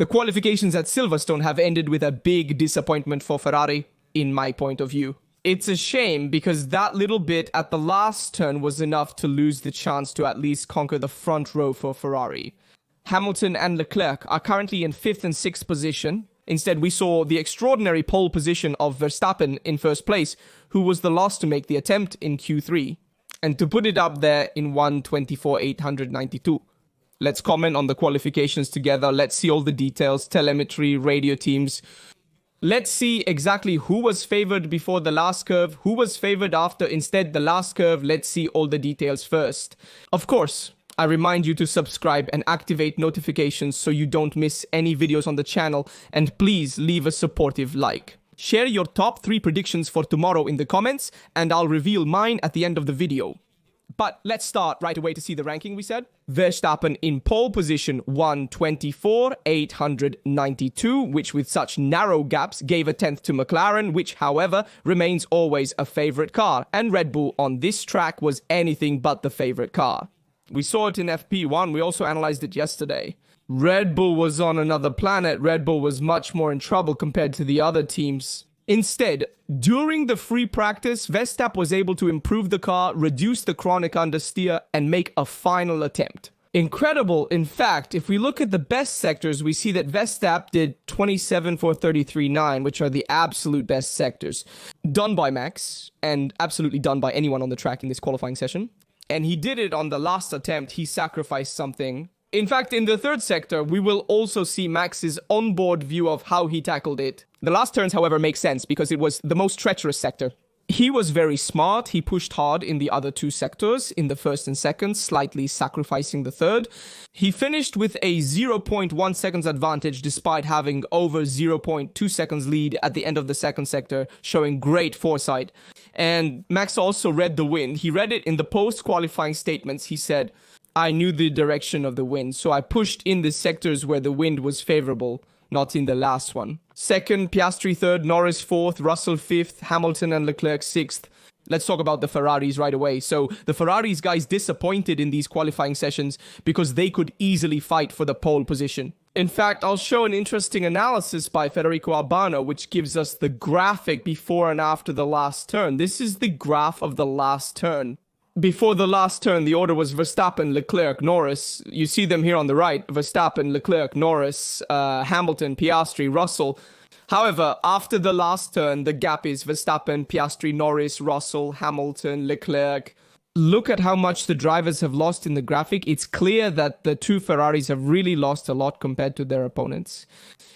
The qualifications at Silverstone have ended with a big disappointment for Ferrari, in my point of view. It's a shame because that little bit at the last turn was enough to lose the chance to at least conquer the front row for Ferrari. Hamilton and Leclerc are currently in 5th and 6th position. Instead, we saw the extraordinary pole position of Verstappen in first place, who was the last to make the attempt in Q3, and to put it up there in 1:24.892. Let's comment on the qualifications together. Let's see all the details, telemetry, radio teams. Let's see exactly who was favored before the last curve, who was favored after instead the last curve. Let's see all the details first. Of course, I remind you to subscribe and activate notifications so you don't miss any videos on the channel, and please leave a supportive like. Share your top 3 predictions for tomorrow in the comments, and I'll reveal mine at the end of the video. But let's start right away to see the ranking we said. Verstappen in pole position 1:24.892, which with such narrow gaps gave a 10th to McLaren, which however remains always a favorite car, and Red Bull on this track was anything but the favorite car. We saw it in FP1, we also analyzed it yesterday. Red Bull was on another planet. Red Bull was much more in trouble compared to the other teams. Instead, during the free practice, Verstappen was able to improve the car, reduce the chronic understeer, and make a final attempt. Incredible. In fact, if we look at the best sectors, we see that Verstappen did 27.433.9, which are the absolute best sectors. Done by Max, and absolutely done by anyone on the track in this qualifying session. And he did it on the last attempt. He sacrificed something. In fact, in the third sector, we will also see Max's onboard view of how he tackled it. The last turns, however, make sense because it was the most treacherous sector. He was very smart. He pushed hard in the other 2 sectors, in the first and second, slightly sacrificing the third. He finished with a 0.1 seconds advantage despite having over 0.2 seconds lead at the end of the second sector, showing great foresight. And Max also read the wind. He read it in the post-qualifying statements. He said, "I knew the direction of the wind, so I pushed in the sectors where the wind was favorable, not in the last one." Second, Piastri third, Norris fourth, Russell fifth, Hamilton and Leclerc sixth. Let's talk about the Ferraris right away. So the Ferraris guys disappointed in these qualifying sessions because they could easily fight for the pole position. In fact, I'll show an interesting analysis by Federico Albano, which gives us the graphic before and after the last turn. This is the graph of the last turn. Before the last turn, the order was Verstappen, Leclerc, Norris. You see them here on the right. Verstappen, Leclerc, Norris, Hamilton, Piastri, Russell. However, after the last turn, the gap is Verstappen, Piastri, Norris, Russell, Hamilton, Leclerc. Look at how much the drivers have lost in the graphic. It's clear that the 2 Ferraris have really lost a lot compared to their opponents.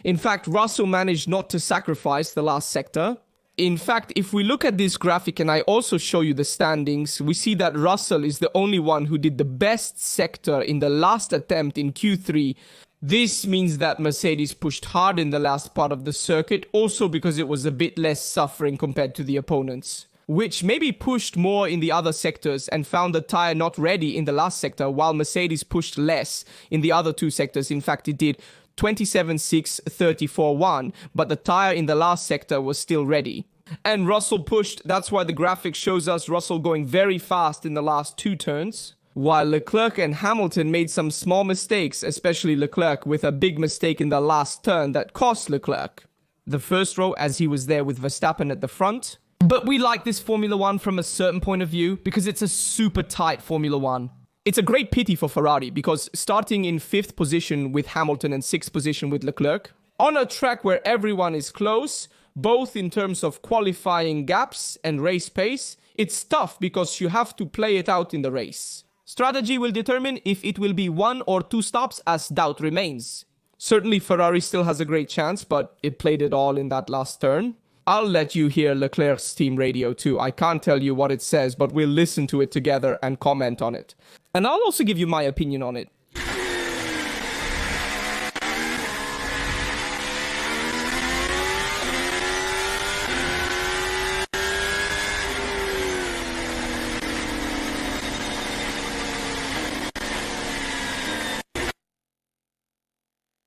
In fact, Russell managed not to sacrifice the last sector. In fact, if we look at this graphic and I also show you the standings, we see that Russell is the only one who did the best sector in the last attempt in Q3. This means that Mercedes pushed hard in the last part of the circuit, also because it was a bit less suffering compared to the opponents, which maybe pushed more in the other sectors and found the tire not ready in the last sector, while Mercedes pushed less in the other 2 sectors. In fact, it did 27.6, 34.1, but the tire in the last sector was still ready. And Russell pushed, that's why the graphic shows us Russell going very fast in the last 2 turns, while Leclerc and Hamilton made some small mistakes, especially Leclerc with a big mistake in the last turn that cost Leclerc the first row as he was there with Verstappen at the front. But we like this Formula 1 from a certain point of view because it's a super tight Formula 1. It's a great pity for Ferrari because starting in 5th position with Hamilton and 6th position with Leclerc, on a track where everyone is close, both in terms of qualifying gaps and race pace, it's tough because you have to play it out in the race. Strategy will determine if it will be 1 or 2 stops, as doubt remains. Certainly Ferrari still has a great chance, but it played it all in that last turn. I'll let you hear Leclerc's team radio too. I can't tell you what it says, but we'll listen to it together and comment on it. And I'll also give you my opinion on it.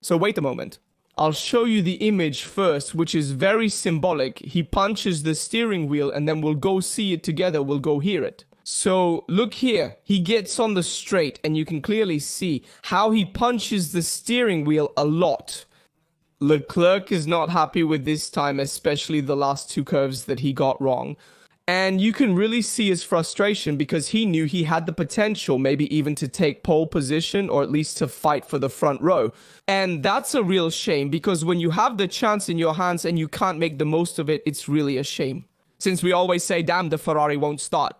So wait a moment. I'll show you the image first, which is very symbolic. He punches the steering wheel and then we'll go see it together. We'll go hear it. So look here. He gets on the straight and you can clearly see how he punches the steering wheel a lot. Leclerc is not happy with this time, especially the last two curves that he got wrong. And you can really see his frustration because he knew he had the potential maybe even to take pole position or at least to fight for the front row. And that's a real shame because when you have the chance in your hands and you can't make the most of it, it's really a shame. Since we always say, damn, the Ferrari won't start.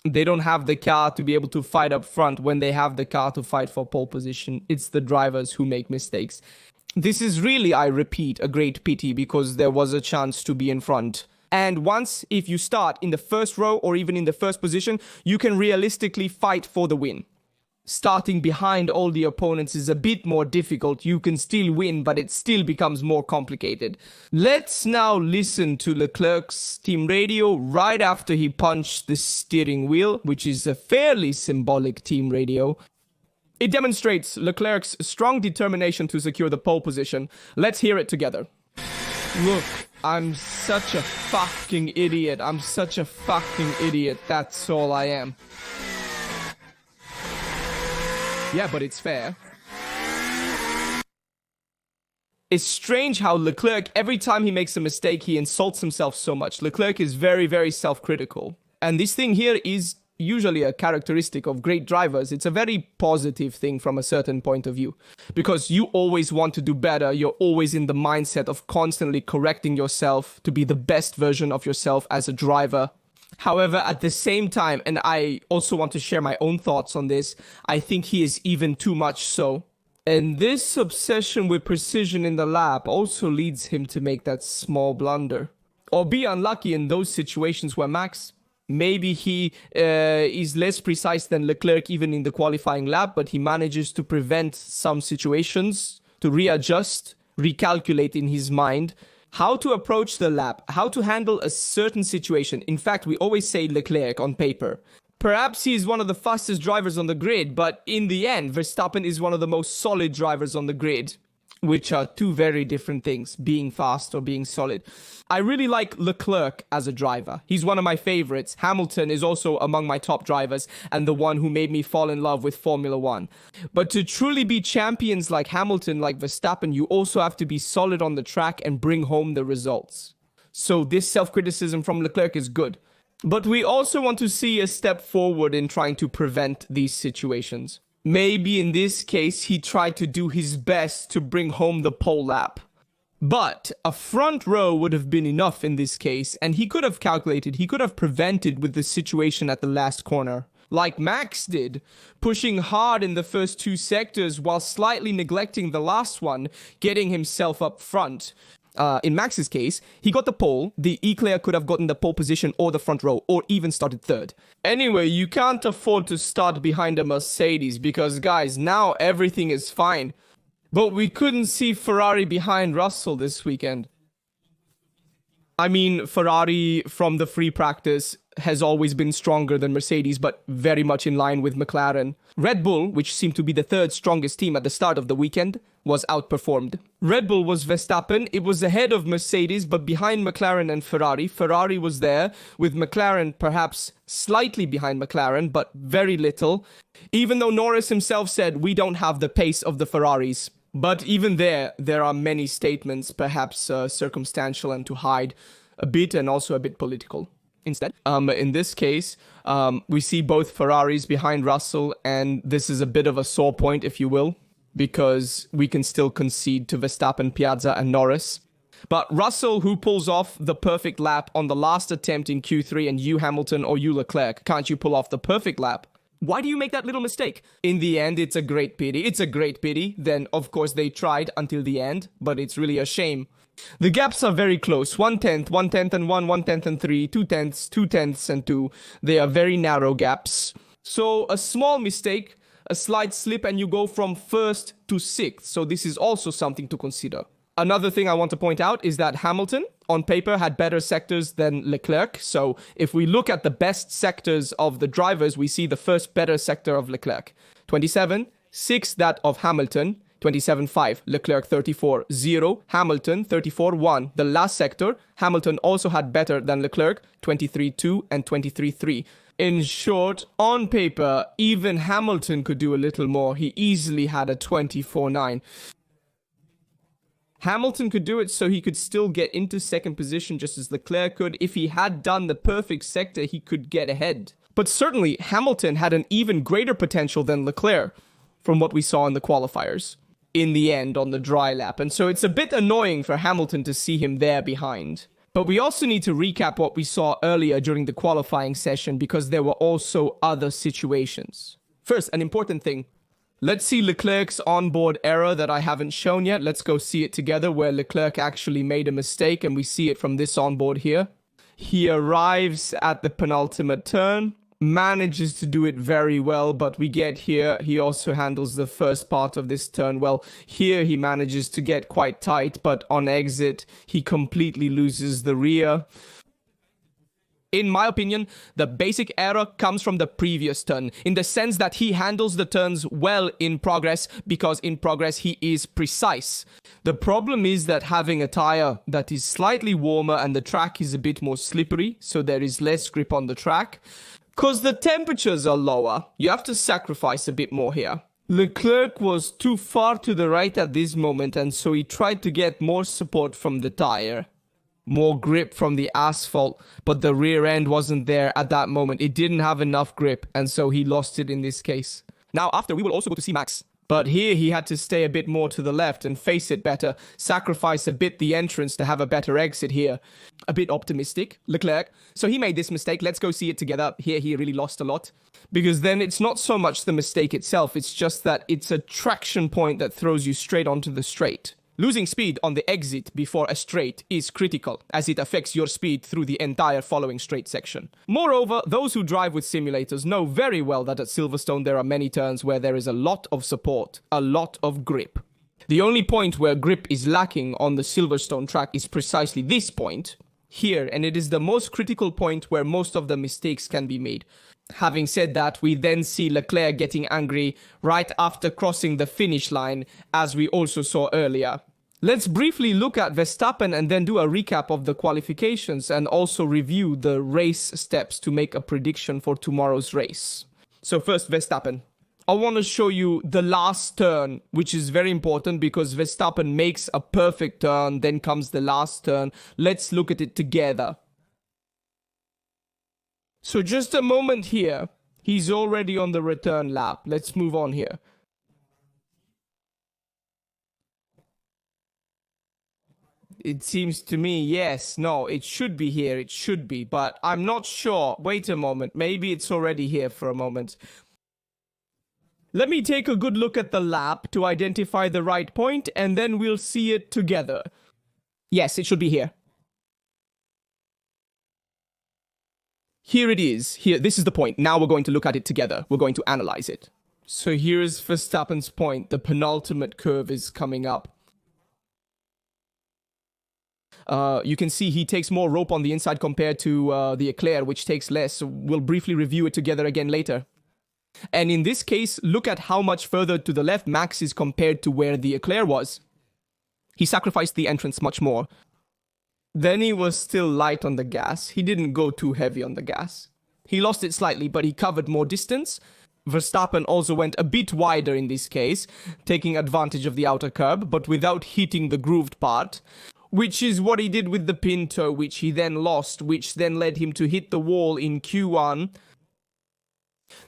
They don't have the car to be able to fight up front when they have the car to fight for pole position. It's the drivers who make mistakes. This is really, I repeat, a great pity because there was a chance to be in front. And once, if you start in the first row or even in the first position, you can realistically fight for the win. Starting behind all the opponents is a bit more difficult. You can still win, but it still becomes more complicated. Let's now listen to Leclerc's team radio right after he punched the steering wheel, which is a fairly symbolic team radio. It demonstrates Leclerc's strong determination to secure the pole position. Let's hear it together. Look, I'm such a fucking idiot. I'm such a fucking idiot. That's all I am. Yeah, but it's fair. It's strange how Leclerc, every time he makes a mistake, he insults himself so much. Leclerc is very, very self-critical. And this thing here is usually a characteristic of great drivers. It's a very positive thing from a certain point of view. Because you always want to do better. You're always in the mindset of constantly correcting yourself to be the best version of yourself as a driver. However, at the same time, and I also want to share my own thoughts on this, I think he is even too much so. And this obsession with precision in the lap also leads him to make that small blunder. Or be unlucky in those situations where Max, maybe he is less precise than Leclerc even in the qualifying lap, but he manages to prevent some situations, to readjust, recalculate in his mind how to approach the lap, how to handle a certain situation. In fact, we always say Leclerc on paper. Perhaps he is one of the fastest drivers on the grid, but in the end, Verstappen is one of the most solid drivers on the grid, which are two very different things, being fast or being solid. I really like Leclerc as a driver. He's one of my favorites. Hamilton is also among my top drivers and the one who made me fall in love with Formula One. But to truly be champions like Hamilton, like Verstappen, you also have to be solid on the track and bring home the results. So this self-criticism from Leclerc is good. But we also want to see a step forward in trying to prevent these situations. Maybe in this case, he tried to do his best to bring home the pole lap. But a front row would have been enough in this case, and he could have calculated, he could have prevented with the situation at the last corner. Like Max did, pushing hard in the first two sectors while slightly neglecting the last one, getting himself up front. In Max's case, he got the pole. The Leclerc could have gotten the pole position or the front row, or even started third. Anyway, you can't afford to start behind a Mercedes because, guys, now everything is fine. But we couldn't see Ferrari behind Russell this weekend. I mean, Ferrari from the free practice has always been stronger than Mercedes, but very much in line with McLaren. Red Bull, which seemed to be the third strongest team at the start of the weekend, was outperformed. Red Bull was Verstappen. It was ahead of Mercedes, but behind McLaren and Ferrari. Ferrari was there, with McLaren perhaps slightly behind McLaren, but very little. Even though Norris himself said, we don't have the pace of the Ferraris. But even there are many statements, perhaps circumstantial and to hide a bit and also a bit political. Instead, in this case, we see both Ferraris behind Russell, and this is a bit of a sore point, if you will, because we can still concede to Verstappen, Piazza, and Norris. But Russell, who pulls off the perfect lap on the last attempt in Q3, and you, Hamilton, or you, Leclerc, can't you pull off the perfect lap? Why do you make that little mistake? In the end, it's a great pity. It's a great pity. Then, of course, they tried until the end, but it's really a shame. The gaps are very close. 1/10, 1/10 and 1, 1/10 and 3, 2/10, 2/10 and 2. They are very narrow gaps. So a small mistake, a slight slip, and you go from first to sixth. So this is also something to consider. Another thing I want to point out is that Hamilton, on paper, had better sectors than Leclerc. So if we look at the best sectors of the drivers, we see the first better sector of Leclerc. 27, 6 that of Hamilton, 27.5, Leclerc 34.0, Hamilton 34.1. The last sector, Hamilton also had better than Leclerc, 23.2 and 23.3. In short, on paper, even Hamilton could do a little more. He easily had a 24.9. Hamilton could do it so he could still get into second position just as Leclerc could. If he had done the perfect sector, he could get ahead. But certainly, Hamilton had an even greater potential than Leclerc from what we saw in the qualifiers in the end on the dry lap. And so it's a bit annoying for Hamilton to see him there behind. But we also need to recap what we saw earlier during the qualifying session because there were also other situations. First, an important thing. Let's see Leclerc's onboard error that I haven't shown yet. Let's go see it together where Leclerc actually made a mistake, and we see it from this onboard here. He arrives at the penultimate turn, manages to do it very well, but we get here, he also handles the first part of this turn well. Here he manages to get quite tight, but on exit, he completely loses the rear. In my opinion, the basic error comes from the previous turn, in the sense that he handles the turns well in progress, because in progress he is precise. The problem is that having a tire that is slightly warmer and the track is a bit more slippery, so there is less grip on the track. Because the temperatures are lower, you have to sacrifice a bit more here. Leclerc was too far to the right at this moment, and so he tried to get more support from the tire. More grip from the asphalt, but the rear end wasn't there at that moment. It didn't have enough grip, and so he lost it in this case. Now, after, we will also go to see Max. But here he had to stay a bit more to the left and face it better, sacrifice a bit the entrance to have a better exit here. A bit optimistic, Leclerc. So he made this mistake. Let's go see it together. Here he really lost a lot. Because then it's not so much the mistake itself, it's just that it's a traction point that throws you straight onto the straight. Losing speed on the exit before a straight is critical, as it affects your speed through the entire following straight section. Moreover, those who drive with simulators know very well that at Silverstone there are many turns where there is a lot of support, a lot of grip. The only point where grip is lacking on the Silverstone track is precisely this point, here, and it is the most critical point where most of the mistakes can be made. Having said that, we then see Leclerc getting angry right after crossing the finish line, as we also saw earlier. Let's briefly look at Verstappen and then do a recap of the qualifications and also review the race steps to make a prediction for tomorrow's race. So first, Verstappen. I want to show you the last turn, which is very important because Verstappen makes a perfect turn, then comes the last turn. Let's look at it together. So just a moment here, he's already on the return lap. Let's move on here. It seems to me, yes, no, it should be here, it should be, but I'm not sure. Wait a moment, maybe it's already here for a moment. Let me take a good look at the lap to identify the right point, and then we'll see it together. Yes, it should be here. Here it is. Here, this is the point. Now we're going to look at it together. We're going to analyze it. So here's Verstappen's point. The penultimate curve is coming up. You can see he takes more rope on the inside compared to the Leclerc, which takes less. So we'll briefly review it together again later. And in this case, look at how much further to the left Max is compared to where the Leclerc was. He sacrificed the entrance much more. Then he was still light on the gas. He didn't go too heavy on the gas. He lost it slightly, but he covered more distance. Verstappen also went a bit wider in this case, taking advantage of the outer curb, but without hitting the grooved part, which is what he did with the Pinto, which he then lost, which then led him to hit the wall in Q1.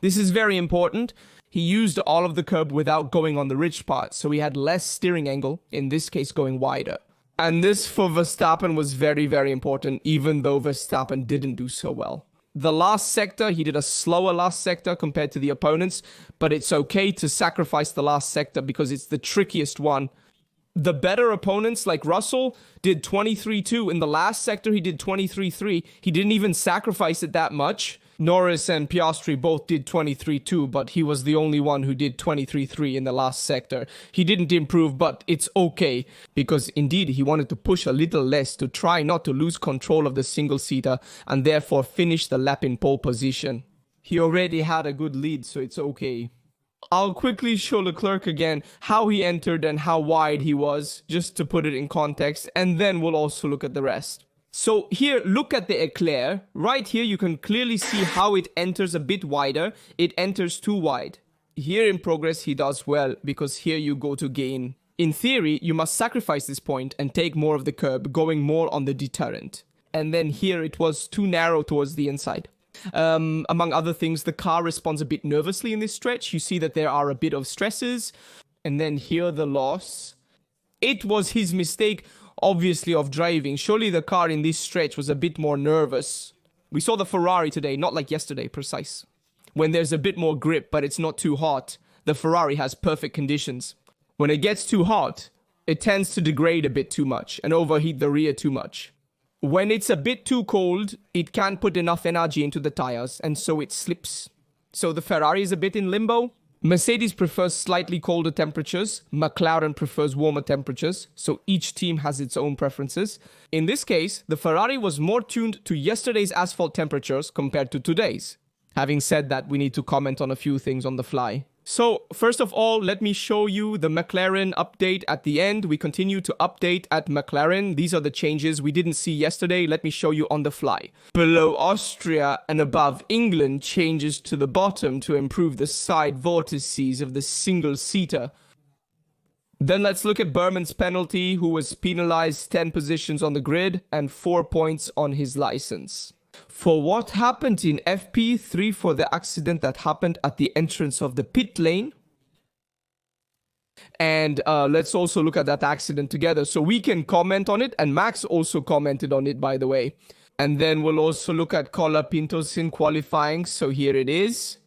This is very important. He used all of the curb without going on the ridge part, so he had less steering angle, in this case going wider. And this for Verstappen was very, very important, even though Verstappen didn't do so well. The last sector, he did a slower last sector compared to the opponents, but it's okay to sacrifice the last sector because it's the trickiest one. The better opponents, like Russell, did 23.2. In the last sector, he did 23.3. He didn't even sacrifice it that much. Norris and Piastri both did 23.2, but he was the only one who did 23.3 in the last sector. He didn't improve, but it's okay, because indeed he wanted to push a little less to try not to lose control of the single-seater and therefore finish the lap in pole position. He already had a good lead, so it's okay. I'll quickly show Leclerc again how he entered and how wide he was, just to put it in context, and then we'll also look at the rest. So here, look at the Leclerc. Right here, you can clearly see how it enters a bit wider. It enters too wide. Here in progress, he does well, because here you go to gain In theory, you must sacrifice this point and take more of the curb, going more on the deterrent. And then here it was too narrow towards the inside. Among other things, the car responds a bit nervously in this stretch. You see that there are a bit of stresses. And then here the loss. It was his mistake, obviously, of driving. Surely the car in this stretch was a bit more nervous. We saw the Ferrari today, not like yesterday, precise. When there's a bit more grip, but it's not too hot, the Ferrari has perfect conditions. When it gets too hot, it tends to degrade a bit too much and overheat the rear too much. When it's a bit too cold, it can't put enough energy into the tires, and so it slips. So the Ferrari is a bit in limbo. Mercedes prefers slightly colder temperatures. McLaren prefers warmer temperatures. So each team has its own preferences. In this case, the Ferrari was more tuned to yesterday's asphalt temperatures compared to today's. Having said that, we need to comment on a few things on the fly. So, first of all, let me show you the McLaren update at the end. We continue to update at McLaren. These are the changes we didn't see yesterday. Let me show you on the fly. Below Austria and above England, changes to the bottom to improve the side vortices of the single-seater. Then let's look at Berman's penalty, who was penalized 10 positions on the grid and 4 points on his license. For what happened in FP3 for the accident that happened at the entrance of the pit lane. And let's also look at that accident together so we can comment on it. And Max also commented on it, by the way. And then we'll also look at Colapinto's in qualifying. So here it is.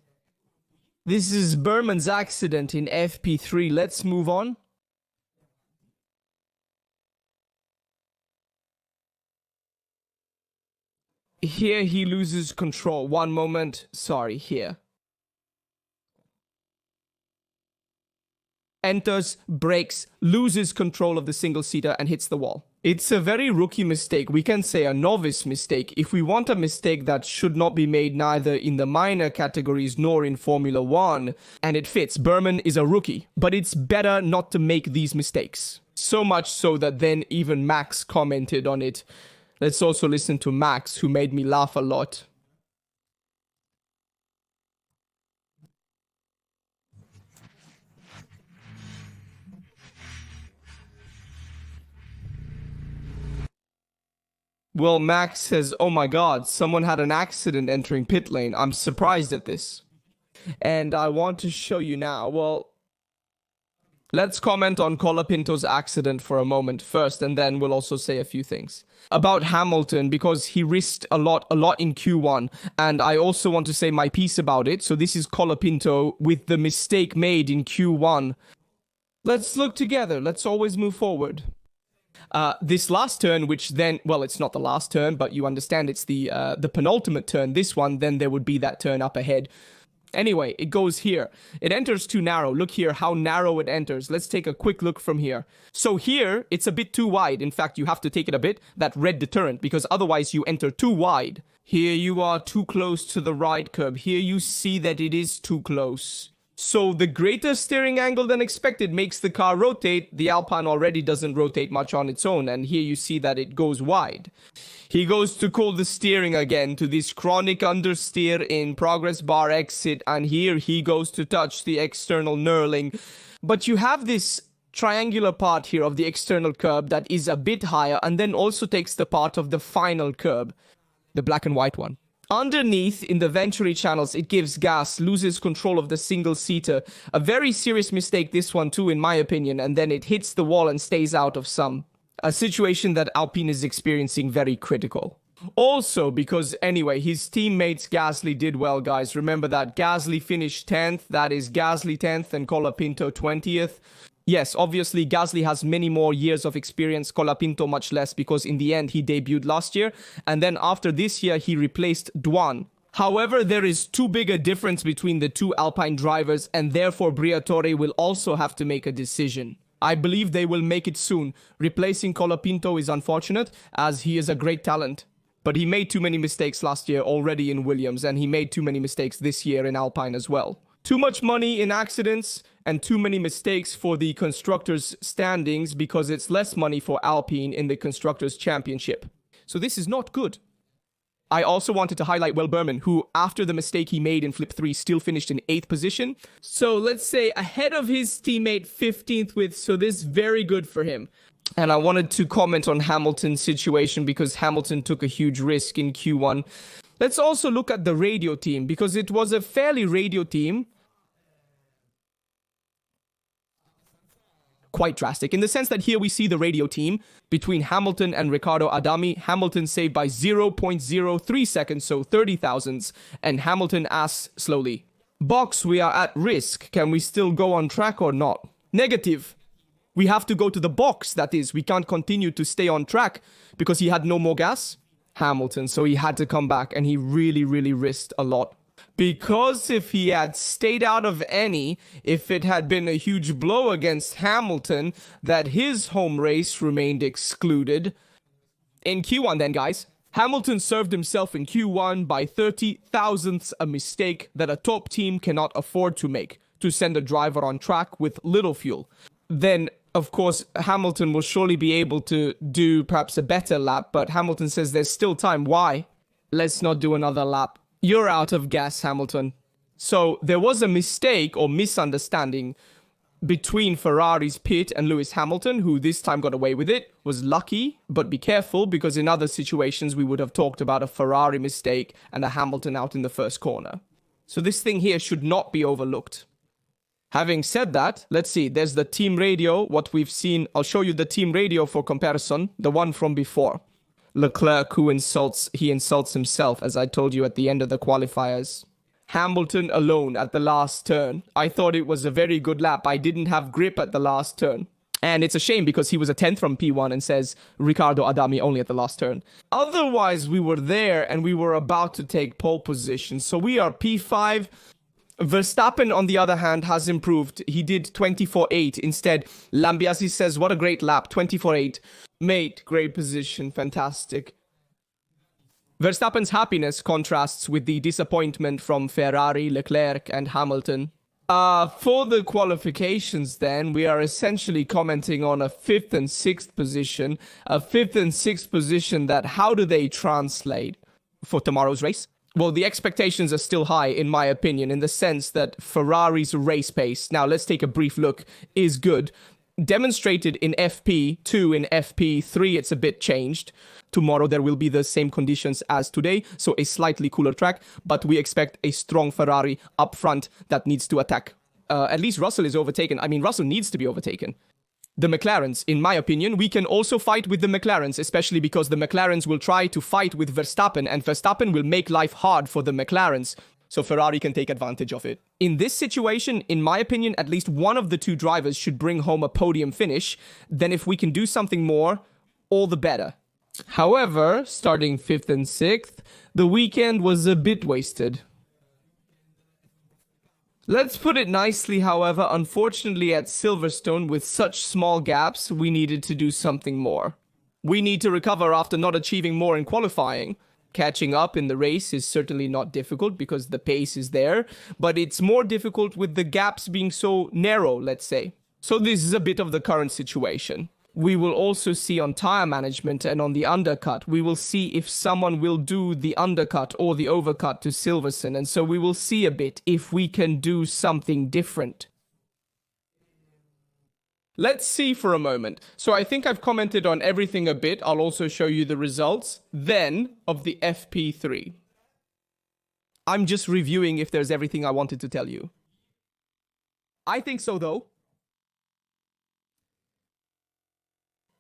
This is Berman's accident in FP3. Let's move on. Here he loses control. One moment. Sorry, here. Enters, brakes, loses control of the single-seater and hits the wall. It's a very rookie mistake. We can say a novice mistake. If we want a mistake that should not be made neither in the minor categories nor in Formula 1, and it fits. Berman is a rookie, but it's better not to make these mistakes. So much so that then even Max commented on it. Let's also listen to Max, who made me laugh a lot. Well, Max says, oh my god, someone had an accident entering pit lane. I'm surprised at this. And I want to show you now. Well, let's comment on Colapinto's accident for a moment first, and then we'll also say a few things about Hamilton, because he risked a lot in Q1, and I also want to say my piece about it. So this is Colapinto with the mistake made in Q1. Let's look together. Let's always move forward. This last turn, which then, well, it's not the last turn, but you understand it's the penultimate turn. This one, then there would be that turn up ahead. Anyway, it goes here. It enters too narrow. Look here how narrow it enters. Let's take a quick look from here. So here, it's a bit too wide. In fact, you have to take it a bit, that red deterrent, because otherwise you enter too wide. Here you are too close to the right curb. Here you see that it is too close. So the greater steering angle than expected makes the car rotate. The Alpine already doesn't rotate much on its own, and here you see that it goes wide. He goes to call the steering again to this chronic understeer in progress bar exit, and here he goes to touch the external knurling. But you have this triangular part here of the external curb that is a bit higher, and then also takes the part of the final curb, the black and white one. Underneath, in the Venturi channels, it gives gas, loses control of the single-seater. A very serious mistake, this one too, in my opinion, and then it hits the wall and stays out of some. A situation that Alpine is experiencing very critical. Also, because anyway, his teammates Gasly did well, guys. Remember that Gasly finished 10th, that is Gasly 10th and Colapinto 20th. Yes, obviously Gasly has many more years of experience, Colapinto much less, because in the end he debuted last year, and then after this year he replaced Dwan. However, there is too big a difference between the two Alpine drivers, and therefore Briatore will also have to make a decision. I believe they will make it soon. Replacing Colapinto is unfortunate, as he is a great talent. But he made too many mistakes last year already in Williams, and he made too many mistakes this year in Alpine as well. Too much money in accidents and too many mistakes for the Constructors' standings, because it's less money for Alpine in the Constructors' Championship. So this is not good. I also wanted to highlight Will Berman, who, after the mistake he made in flip 3, still finished in 8th position. So let's say ahead of his teammate 15th with, so this is very good for him. And I wanted to comment on Hamilton's situation because Hamilton took a huge risk in Q1. Let's also look at the radio team because it was a fairly radio team. Quite drastic in the sense that here we see the radio team between Hamilton and Riccardo Adami. Hamilton saved by 0.03 seconds, so 30 thousandths, and Hamilton asks slowly, "Box, we are at risk. Can we still go on track or not?" Negative. We have to go to the box, that is. We can't continue to stay on track because he had no more gas. Hamilton, so he had to come back and he really risked a lot. Because if he had stayed out of any, if it had been a huge blow against Hamilton, that his home race remained excluded. In Q1 then, guys, Hamilton served himself in Q1 by 30 thousandths, a mistake that a top team cannot afford to make, to send a driver on track with little fuel. Then, of course, Hamilton will surely be able to do perhaps a better lap, but Hamilton says there's still time. Why? Let's not do another lap. You're out of gas, Hamilton. So there was a mistake or misunderstanding between Ferrari's pit and Lewis Hamilton, who this time got away with it. Was lucky, but be careful because in other situations we would have talked about a Ferrari mistake and a Hamilton out in the first corner. So this thing here should not be overlooked. Having said that, let's see. There's the team radio, what we've seen. I'll show you the team radio for comparison, the one from before. Leclerc, who insults himself, as I told you at the end of the qualifiers. Hamilton alone at the last turn. I thought it was a very good lap. I didn't have grip at the last turn. And it's a shame because he was a 10th from P1 and says Riccardo Adami only at the last turn. Otherwise, we were there and we were about to take pole position. So we are P5. Verstappen, on the other hand, has improved. He did 24.8 instead. Lambiasi says, what a great lap, 24.8. Mate, great position, fantastic. Verstappen's happiness contrasts with the disappointment from Ferrari, Leclerc, and Hamilton. For the qualifications then, we are essentially commenting on a 5th and 6th position. A 5th and 6th position that, how do they translate for tomorrow's race? Well, the expectations are still high, in my opinion, in the sense that Ferrari's race pace, now let's take a brief look, is good. Demonstrated in FP2, in FP3, it's a bit changed. Tomorrow there will be the same conditions as today, so a slightly cooler track, but we expect a strong Ferrari up front that needs to attack. At least Russell is overtaken. I mean, Russell needs to be overtaken. The McLarens, in my opinion, we can also fight with the McLarens, especially because the McLarens will try to fight with Verstappen, and Verstappen will make life hard for the McLarens, so Ferrari can take advantage of it. In this situation, in my opinion, at least one of the two drivers should bring home a podium finish. Then if we can do something more, all the better. However, starting 5th and 6th, the weekend was a bit wasted. Let's put it nicely, however, unfortunately at Silverstone, with such small gaps, we needed to do something more. We need to recover after not achieving more in qualifying. Catching up in the race is certainly not difficult because the pace is there, but it's more difficult with the gaps being so narrow, let's say. So this is a bit of the current situation. We will also see on tire management and on the undercut. We will see if someone will do the undercut or the overcut to Silverstone, and so we will see a bit if we can do something different. Let's see for a moment. So I think I've commented on everything a bit. I'll also show you the results then of the FP3. I'm just reviewing if there's everything I wanted to tell you. I think so, though.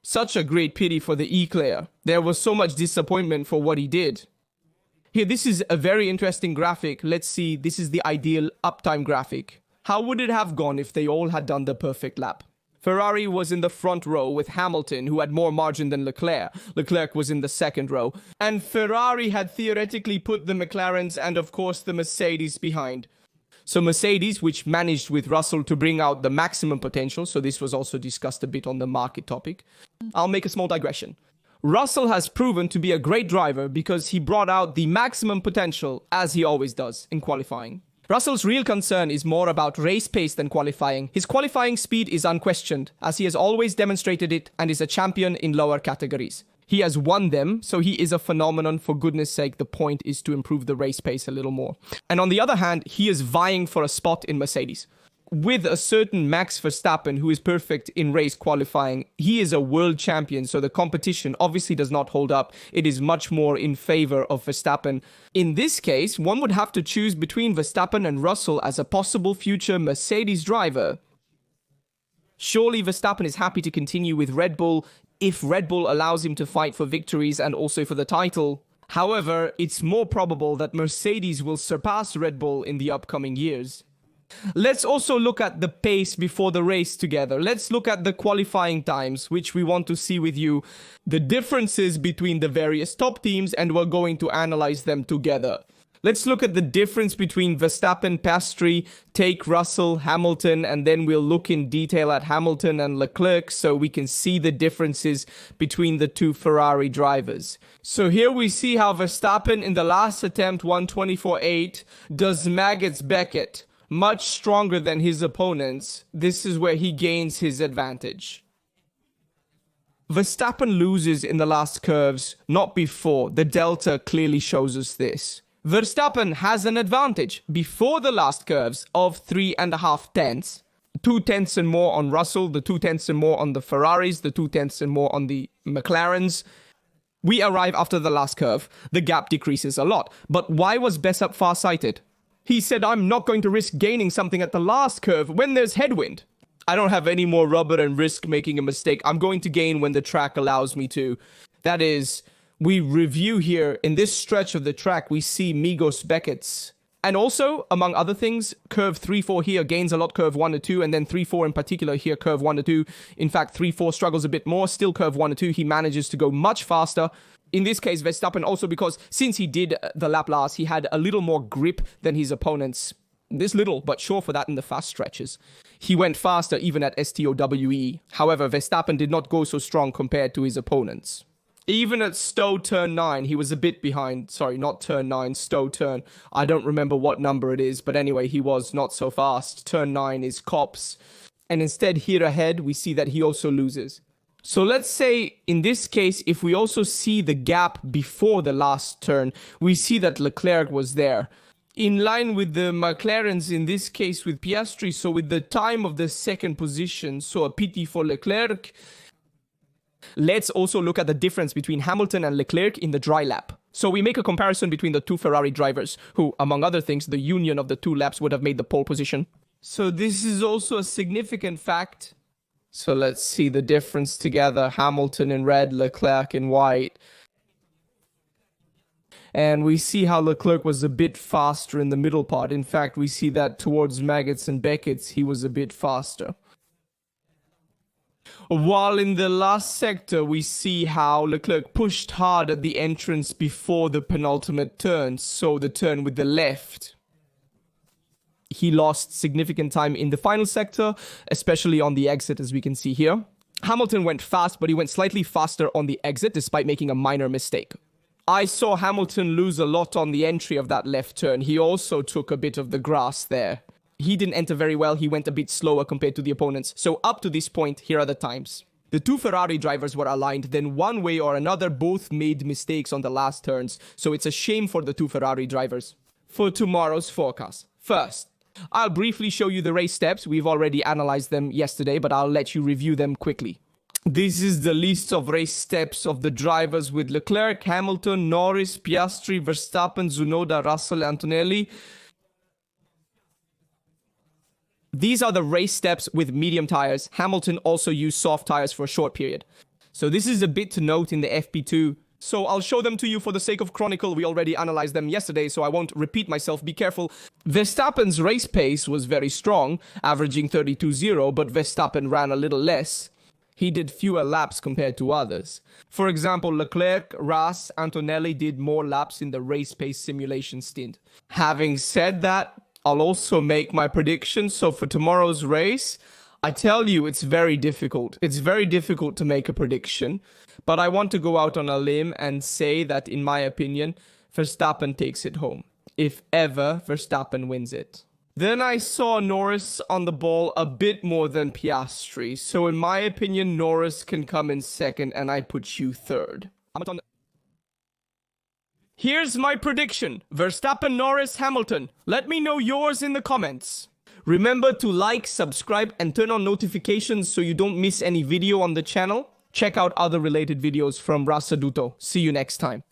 Such a great pity for the Leclerc. There was so much disappointment for what he did. Here, this is a very interesting graphic. Let's see, this is the ideal uptime graphic. How would it have gone if they all had done the perfect lap? Ferrari was in the front row with Hamilton, who had more margin than Leclerc. Leclerc was in the second row. And Ferrari had theoretically put the McLarens and, of course, the Mercedes behind. So Mercedes, which managed with Russell to bring out the maximum potential, so this was also discussed a bit on the market topic. I'll make a small digression. Russell has proven to be a great driver because he brought out the maximum potential, as he always does, in qualifying. Russell's real concern is more about race pace than qualifying. His qualifying speed is unquestioned, as he has always demonstrated it and is a champion in lower categories. He has won them, so he is a phenomenon. For goodness sake, the point is to improve the race pace a little more. And on the other hand, he is vying for a spot in Mercedes. With a certain Max Verstappen, who is perfect in race qualifying, he is a world champion, so the competition obviously does not hold up. It is much more in favor of Verstappen. In this case, one would have to choose between Verstappen and Russell as a possible future Mercedes driver. Surely Verstappen is happy to continue with Red Bull if Red Bull allows him to fight for victories and also for the title. However, it's more probable that Mercedes will surpass Red Bull in the upcoming years. Let's also look at the pace before the race together. Let's look at the qualifying times, which we want to see with you, the differences between the various top teams, and we're going to analyze them together. Let's look at the difference between Verstappen, Piastri, take Russell, Hamilton, and then we'll look in detail at Hamilton and Leclerc so we can see the differences between the two Ferrari drivers. So here we see how Verstappen in the last attempt, 1:24.8, does Maggots Beckett. Much stronger than his opponents. This is where he gains his advantage. Verstappen loses in the last curves, not before. The delta clearly shows us this. Verstappen has an advantage before the last curves of 3.5 tenths. 2 tenths and more on Russell, the 2 tenths and more on the Ferraris, the 2 tenths and more on the McLarens. We arrive after the last curve. The gap decreases a lot. But why was Bessap far-sighted? He said, I'm not going to risk gaining something at the last curve when there's headwind. I don't have any more rubber and risk making a mistake. I'm going to gain when the track allows me to. That is, we review here, in this stretch of the track, we see Migos Beckett's. And also, among other things, curve 3-4 here gains a lot, curve 1-2, and then 3-4 in particular here, curve 1-2. In fact, 3-4 struggles a bit more, still curve 1-2, he manages to go much faster. In this case, Verstappen also, because since he did the lap last, he had a little more grip than his opponents. This little, but sure for that in the fast stretches. He went faster even at STOWE. However, Verstappen did not go so strong compared to his opponents. Even at Stowe turn 9, he was a bit behind. Sorry, not turn 9, Stowe turn. I don't remember what number it is, but anyway, he was not so fast. Turn 9 is Copse. And instead, here ahead, we see that he also loses. So let's say, in this case, if we also see the gap before the last turn, we see that Leclerc was there. In line with the McLarens, in this case with Piastri, so with the time of the second position, so a pity for Leclerc. Let's also look at the difference between Hamilton and Leclerc in the dry lap. So we make a comparison between the two Ferrari drivers, who, among other things, the union of the two laps would have made the pole position. So this is also a significant fact. So let's see the difference together. Hamilton in red, Leclerc in white. And we see how Leclerc was a bit faster in the middle part. In fact, we see that towards Maggots and Beckett's, he was a bit faster. While in the last sector, we see how Leclerc pushed hard at the entrance before the penultimate turn, so the turn with the left. He lost significant time in the final sector, especially on the exit, as we can see here. Hamilton went fast, but he went slightly faster on the exit, despite making a minor mistake. I saw Hamilton lose a lot on the entry of that left turn. He also took a bit of the grass there. He didn't enter very well. He went a bit slower compared to the opponents. So up to this point, here are the times. The two Ferrari drivers were aligned, then one way or another both made mistakes on the last turns. So it's a shame for the two Ferrari drivers. For tomorrow's forecast. First, I'll briefly show you the race steps. We've already analyzed them yesterday, but I'll let you review them quickly. This is the list of race steps of the drivers with Leclerc, Hamilton, Norris, Piastri, Verstappen, Tsunoda, Russell, Antonelli. These are the race steps with medium tires. Hamilton also used soft tires for a short period. So this is a bit to note in the FP2. So I'll show them to you for the sake of Chronicle. We already analyzed them yesterday, so I won't repeat myself. Be careful. Verstappen's race pace was very strong, averaging 32.0, but Verstappen ran a little less. He did fewer laps compared to others. For example, Leclerc, Ras, Antonelli did more laps in the race pace simulation stint. Having said that, I'll also make my predictions. So for tomorrow's race, I tell you, it's very difficult. It's very difficult to make a prediction. But I want to go out on a limb and say that, in my opinion, Verstappen takes it home. If ever, Verstappen wins it. Then I saw Norris on the ball a bit more than Piastri. So in my opinion, Norris can come in second and I put you third. Hamilton. Here's my prediction. Verstappen, Norris, Hamilton. Let me know yours in the comments. Remember to like, subscribe, and turn on notifications so you don't miss any video on the channel. Check out other related videos from Rasaduto. See you next time.